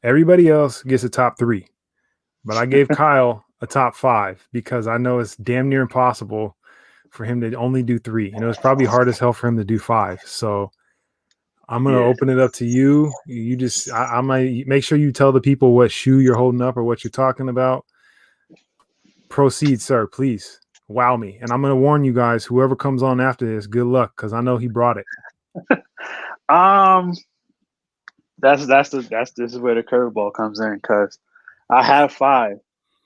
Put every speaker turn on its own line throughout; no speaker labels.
Everybody else gets a top 3, but I gave Kyle a top 5 because I know it's damn near impossible for him to only do 3. It's probably hard as hell for him to do 5. So I'm gonna
Yeah.
open it up to you. You just, I might make sure you tell the people what shoe you're holding up or what you're talking about. Proceed, sir, please. Wow me. And I'm gonna warn you guys, whoever comes on after this, good luck, because I know he brought it.
Um, this is where the curveball comes in because I have 5,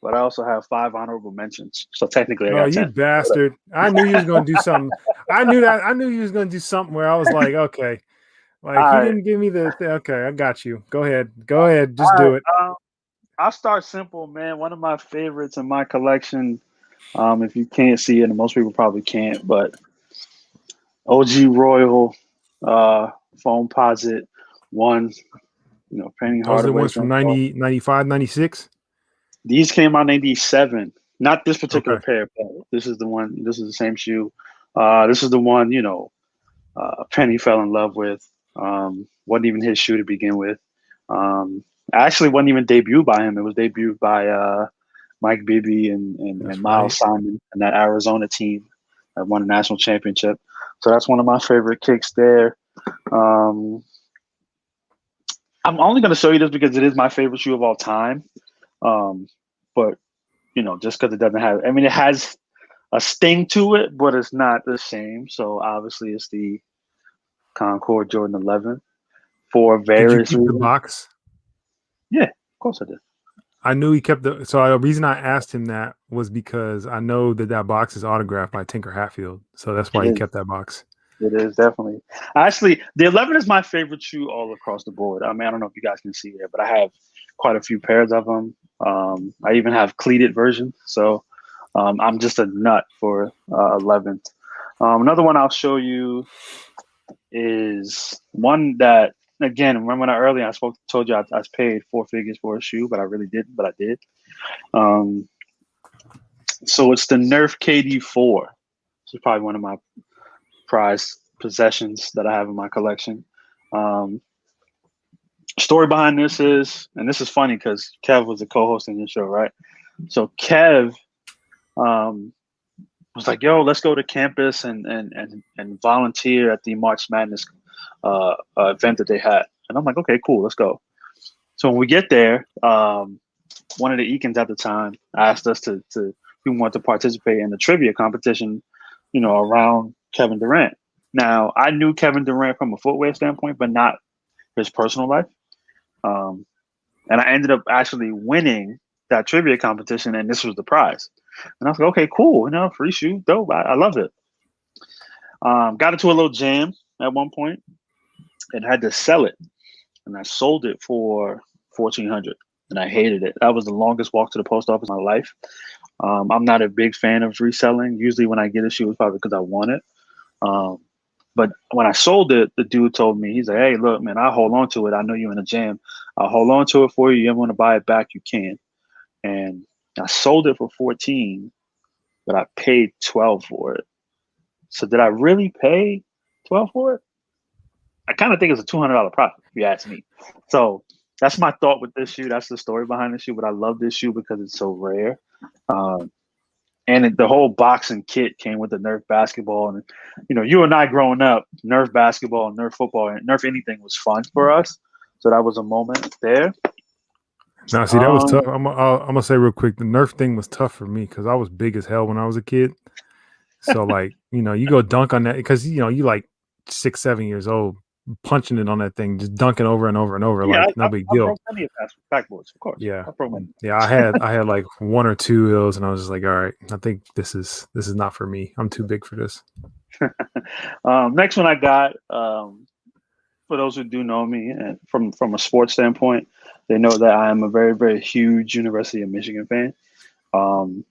but I also have 5 honorable mentions. So technically, I
Oh,
got
you
10.
bastard. I knew you was gonna do something. I knew you was gonna do something where I was like, okay.
All
Like, you
right,
didn't give me okay, I got you. Go ahead. Go ahead.
all
Just
right.
do it.
I'll start simple, man. One of my favorites in my collection. If you can't see it, and most people probably can't, but OG Royal, Foamposite 1. Penny
Those are the
Hardaway.
ones from 90, 95, 96.
These came out in '87. Not this particular
Okay.
pair, but this is the one. This is the same shoe. This is the one. Penny fell in love with. Wasn't even his shoe to begin with. Actually, wasn't even debuted by him. It was debuted by Mike Bibby and
That's right.
Miles Simon and that Arizona team that won a national championship. So that's one of my favorite kicks there. Um, I'm only going to show you this because it is my favorite shoe of all time. Um, but just because it doesn't have, I mean, it has a sting to it, but it's not the same. So obviously, it's the Concord Jordan 11 for
Did you
various
keep the
reasons.
box?
Yeah, of course I did.
I knew he kept the. So the reason I asked him that was because I know that box is autographed by Tinker Hatfield. So that's
It
why he
is.
kept that box.
It is definitely. Actually, the 11 is my favorite shoe all across the board. I mean, I don't know if you guys can see it, but I have quite a few pairs of them. I even have cleated versions. So I'm just a nut for 11. Another one I'll show you is one that, again, remember when earlier I told you I paid 4 figures for a shoe, but I really didn't, but I did. So it's the Nerf KD4. This is probably one of my prized possessions that I have in my collection. Story behind this is, and this is funny because Kev was the co-host in the show, right? So Kev was like, "Yo, let's go to campus and volunteer at the March Madness event that they had." And I'm like, "Okay, cool, let's go." So when we get there, one of the Eakins at the time asked us to we want to participate in the trivia competition, around Kevin Durant. Now, I knew Kevin Durant from a footwear standpoint, but not his personal life. And I ended up actually winning that trivia competition, and this was the prize. And I was like, okay, cool, free shoe, dope. I love it. Got into a little jam at one point and had to sell it, and I sold it for $1,400, and I hated it. That was the longest walk to the post office in my life. I'm not a big fan of reselling. Usually, when I get a shoe, it's probably because I want it. But when I sold it, the dude told me, he's like, "Hey, look, man, I'll hold on to it. I know you're in a jam. I'll hold on to it for you. You ever want to buy it back, you can." And I sold it for 14, but I paid 12 for it. So did I really pay 12 for it? I kind of think it's a $200 profit, if you ask me. So that's my thought with this shoe. That's the story behind the shoe. But I love this shoe because it's so rare. And the whole boxing kit came with the Nerf basketball. And, you and I growing up, Nerf basketball, Nerf football, and Nerf anything was fun for us. So that was a moment there.
Now, see, that was tough. I'm gonna say real quick, the Nerf thing was tough for me because I was big as hell when I was a kid. So like, you go dunk on that because you like 6, 7 years old, punching it on that thing, just dunking over and over and over,
Yeah,
like no big
I
deal.
broke plenty of backboards, of course.
Yeah,
I broke many.
yeah. I had like 1 or 2 of those, and I was just like, all right, I think this is not for me. I'm too big for this.
Next one I got, for those who do know me, and from a sports standpoint, they know that I am a very, very huge University of Michigan fan,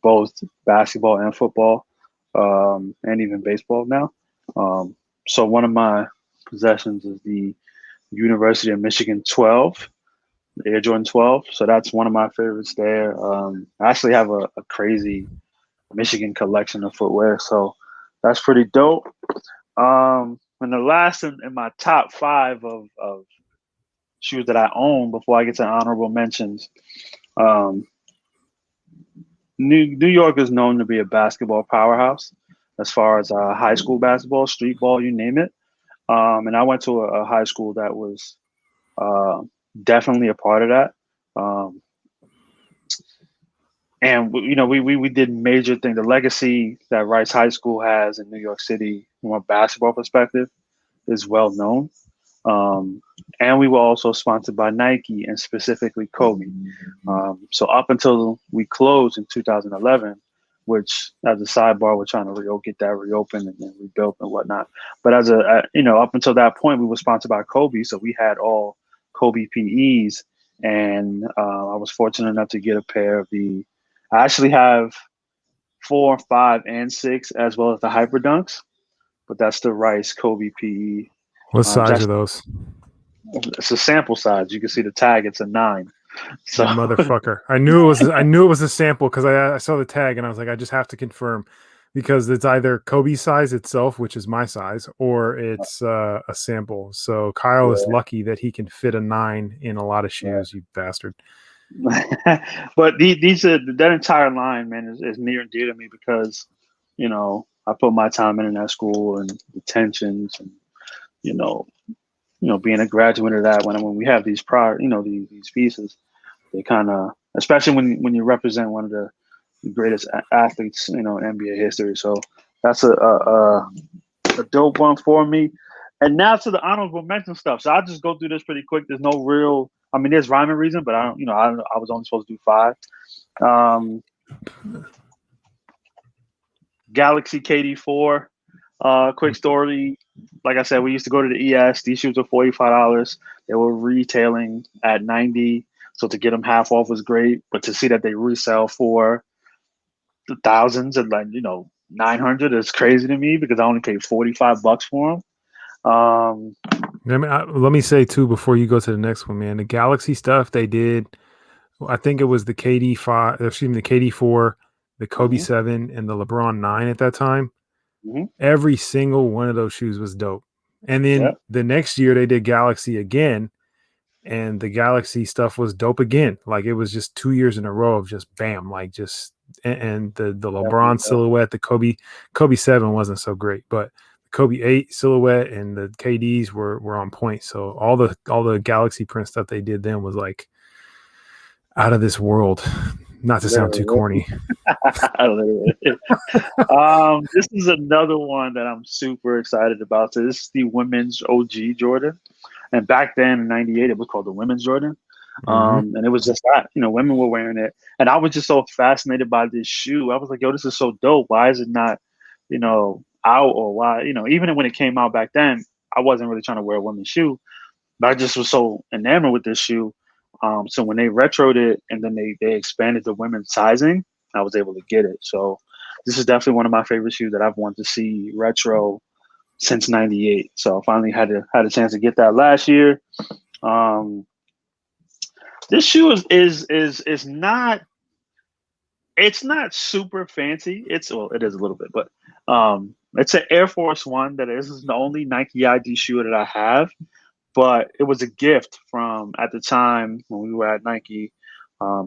both basketball and football, and even baseball now. So one of my possessions is the University of Michigan 12, the Air Jordan 12. So that's one of my favorites there. I actually have a crazy Michigan collection of footwear, so that's pretty dope. And the last in my top 5 of shoes that I own before I get to honorable mentions. Um, New York is known to be a basketball powerhouse as far as high school basketball, street ball, you name it. And I went to a high school that was definitely a part of that. And we did major things. The legacy that Rice High School has in New York City from a basketball perspective is well known. And we were also sponsored by Nike and specifically Kobe. So up until we closed in 2011, which as a sidebar, we're trying to get that reopened and then rebuilt and whatnot. But up until that point, we were sponsored by Kobe. So we had all Kobe PEs. And I was fortunate enough to get a pair of I actually have 4, 5, and 6, as well as the Hyper Dunks. But that's the Rice Kobe PE.
What size are those?
It's a sample size. You can see the tag. It's a 9. So
motherfucker. I knew it was a sample because I saw the tag and I was like, I just have to confirm because it's either Kobe size itself, which is my size, or it's a sample. So Kyle is lucky that he can fit a 9 in a lot of shoes, you bastard.
But that entire line, man, is near and dear to me because, I put my time in that school and the tensions and, being a graduate of that when we have these these pieces, they kind of, especially when you represent one of the greatest athletes, in NBA history. So that's a dope one for me. And now to the honorable mention stuff. So I'll just go through this pretty quick. There's no real, there's rhyme and reason, but I was only supposed to do 5. Galaxy KD4. Quick story. Like I said, we used to go to the ES. These shoes were $45. They were retailing at $90. So to get them half off was great. But to see that they resell for the thousands and $900 is crazy to me because I only paid $45 for them.
Let me say too before you go to the next one, man. The Galaxy stuff they did. I think it was the KD5. Excuse me, the KD4, the Kobe 7, and the LeBron 9 at that time. Every single one of those shoes was dope. And then the next year they did Galaxy again, and the Galaxy stuff was dope again. Like it was just 2 years in a row of just bam, and the LeBron silhouette, the Kobe 7 wasn't so great, but the Kobe 8 silhouette and the KDs were on point. So all the Galaxy print stuff they did then was like out of this world. Not to sound too corny.
This is another one that I'm super excited about. So this is the women's OG Jordan. And back then in 98, it was called the women's Jordan. And it was just that, women were wearing it. And I was just so fascinated by this shoe. I was like, yo, this is so dope. Why is it not, out or why, even when it came out back then, I wasn't really trying to wear a women's shoe. But I just was so enamored with this shoe. So when they retroed it and then they expanded the women's sizing, I was able to get it. So this is definitely one of my favorite shoes that I've wanted to see retro since '98. So I finally had a chance to get that last year. This shoe is not, it's not super fancy. It is a little bit, but it's an Air Force One that is the only Nike ID shoe that I have. But it was a gift from, at the time when we were at Nike,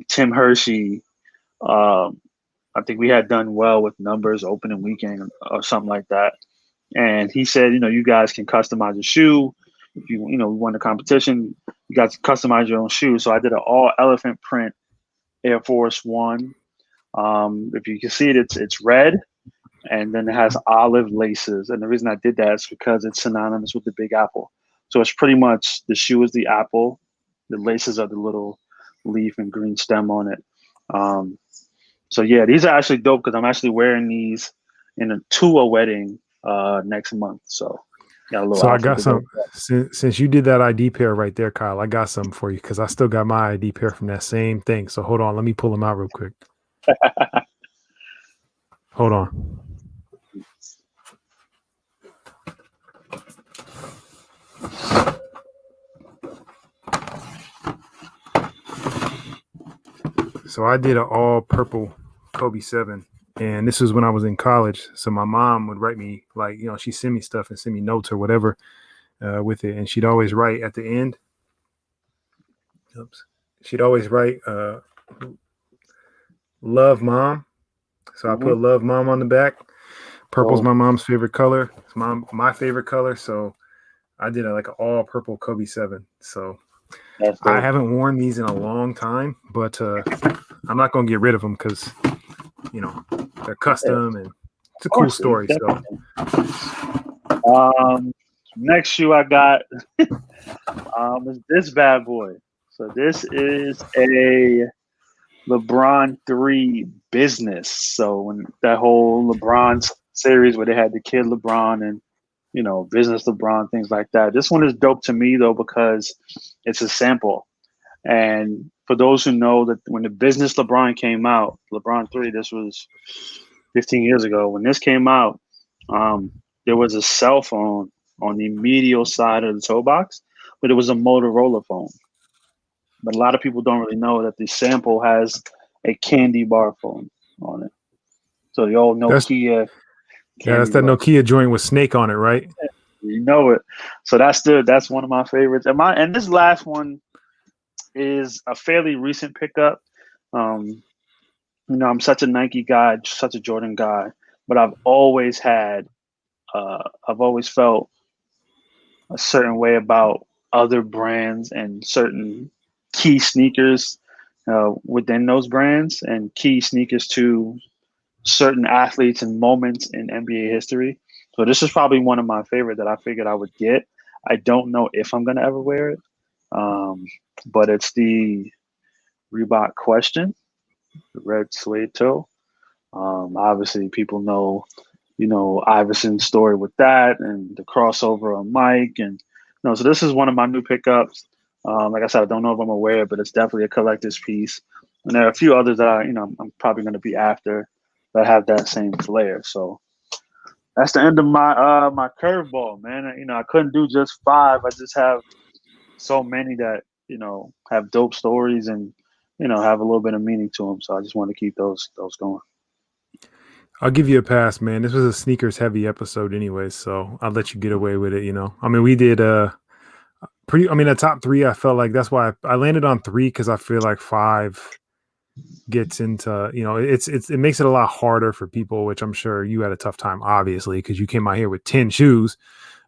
Tim Hershey. I think we had done well with numbers opening weekend or something like that. And he said, you guys can customize a shoe. If we won the competition, you guys can customize your own shoe. So I did an all elephant print Air Force One. If you can see it, it's red. And then it has olive laces. And the reason I did that is because it's synonymous with the Big Apple. So it's pretty much the shoe is the apple, the laces are the little leaf and green stem on it. So yeah, these are actually dope because I'm actually wearing these to a wedding next month. So
I got some. Since you did that ID pair right there, Kyle, I got some for you because I still got my ID pair from that same thing. So hold on, let me pull them out real quick. Hold on. So I did an all purple Kobe 7, and this was when I was in college. So my mom would write me she'd send me stuff and send me notes or whatever with it. And she'd always write at the end, Oops. She'd always write "Love Mom," so I put "Love Mom" on the back. Purple's my mom's favorite color. It's my favorite color, so I did like an all purple Kobe 7. So I haven't worn these in a long time, but I'm not gonna get rid of them because they're custom and it's a cool story. So
next shoe I got is this bad boy. So this is a LeBron 3 business. So when that whole LeBron series where they had the kid LeBron and business LeBron, things like that. This one is dope to me though because it's a sample. And for those who know that when the business LeBron came out, LeBron 3, this was 15 years ago. When this came out, there was a cell phone on the medial side of the toe box, but it was a Motorola phone. But a lot of people don't really know that the sample has a candy bar phone on it. So the old Nokia.
That's that Nokia joint with Snake on it, right?
You know it. So that's one of my favorites. And this last one is a fairly recent pickup. I'm such a Nike guy, such a Jordan guy, but I've always felt a certain way about other brands and certain key sneakers within those brands and key sneakers to certain athletes and moments in NBA history. So this is probably one of my favorite that I figured I would get. I don't know if I'm going to ever wear it, but it's the Reebok Question, the red suede toe. Obviously, people know, Iverson's story with that and the crossover on Mike. And so this is one of my new pickups. Like I said, I don't know if I'm going to wear it, but it's definitely a collector's piece. And there are a few others that I'm probably going to be after that have that same flair. So that's the end of my my curveball, man. I couldn't do just 5. I just have so many that have dope stories and have a little bit of meaning to them. So I just want to keep those going.
I'll give you a pass, man. This was a sneakers heavy episode anyway, so I'll let you get away with it. I mean, we did the top 3. I felt like that's why I landed on 3 because I feel like 5 gets into it makes it a lot harder for people, which I'm sure you had a tough time, obviously, because you came out here with 10 shoes.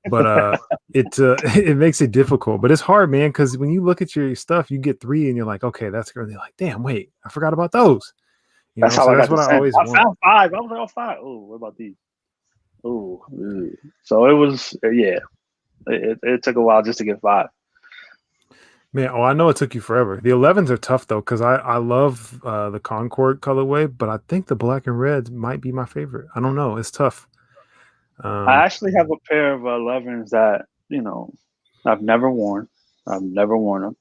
But it makes it difficult. But it's hard, man, because when you look at your stuff, you get 3 and you're like, okay, that's good. And you're like, damn, wait, I forgot about those.
That's what I always want. I found 5. I was like, 5. Oh, what about these? Oh, so it was, yeah. It took a while just to get 5.
Man, I know it took you forever. The 11s are tough though, because I love the Concord colorway, but I think the black and reds might be my favorite. I don't know. It's tough.
I actually have a pair of 11s that I've never worn. I've never worn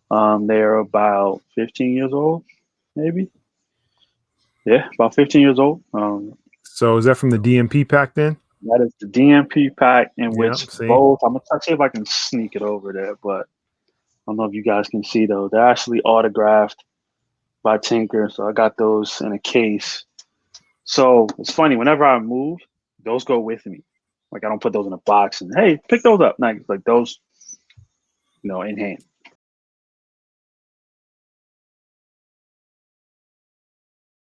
them. They're about 15 years old, maybe. Yeah, about 15 years old.
So is that from the DMP pack then?
That is the DMP pack in which both. I'm gonna see if I can sneak it over there, but I don't know if you guys can see though. They're actually autographed by Tinker, so I got those in a case. So it's funny. Whenever I move, those go with me. Like I don't put those in a box and hey, pick those up. Like those, in hand.